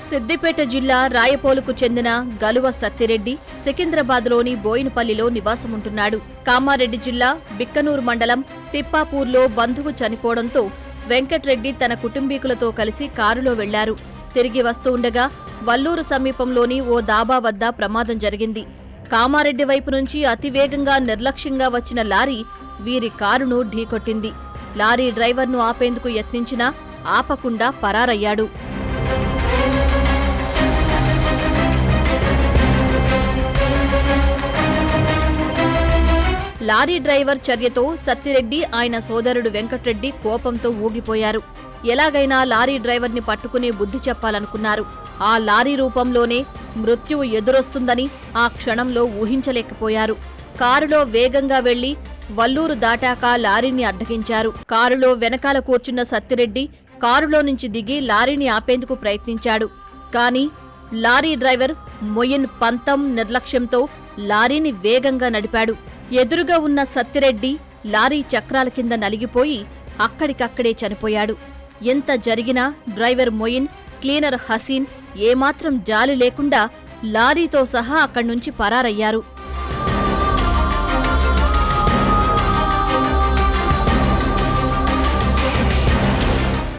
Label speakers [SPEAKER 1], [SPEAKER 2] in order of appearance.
[SPEAKER 1] సిద్దిపేట జిల్లా రాయపోలుకు చెందిన గలువ సత్తిరెడ్డి సికింద్రాబాద్లోని బోయినపల్లిలో నివాసముంటున్నాడు. కామారెడ్డి జిల్లా బిక్కనూరు మండలం తిప్పాపూర్లో బంధువు చనిపోవడంతో వెంకట్రెడ్డి తన కుటుంబీకులతో కలిసి కారులో వెళ్లారు. తిరిగి వస్తూ ఉండగా వల్లూరు సమీపంలోని ఓ దాబా వద్ద ప్రమాదం జరిగింది. కామారెడ్డి వైపు నుంచి అతివేగంగా నిర్లక్ష్యంగా వచ్చిన లారీ వీరి కారును ఢీకొట్టింది. లారీ డ్రైవర్ను ఆపేందుకు యత్నించినా ఆపకుండా పరారయ్యాడు. లారీ డ్రైవర్ చర్యతో సత్తిరెడ్డి ఆయన సోదరుడు వెంకట్రెడ్డి కోపంతో ఊగిపోయారు. ఎలాగైనా లారీ డ్రైవర్ని పట్టుకుని బుద్ధి చెప్పాలనుకున్నారు. ఆ లారీ రూపంలోనే మృత్యువు ఎదురొస్తుందని ఆ క్షణంలో ఊహించలేకపోయారు. కారులో వేగంగా వెళ్లి వల్లూరు దాటాక లారీని అడ్డగించారు. కారులో వెనకాల కూర్చున్న సత్తిరెడ్డి కారులో నుంచి దిగి లారీని ఆపేందుకు ప్రయత్నించాడు. కాని లారీ డ్రైవర్ మొయిన్ పంతం నిర్లక్ష్యంతో లారీని వేగంగా నడిపాడు. ఎదురుగా ఉన్న సత్తిరెడ్డి లారీ చక్రాల కింద నలిగిపోయి అక్కడికక్కడే చనిపోయాడు. ఎంత జరిగినా డ్రైవర్ మొయిన్, క్లీనర్ హసీన్ ఏమాత్రం జాలి లేకుండా లారీతో సహా అక్కడ్నుంచి పరారయ్యారు.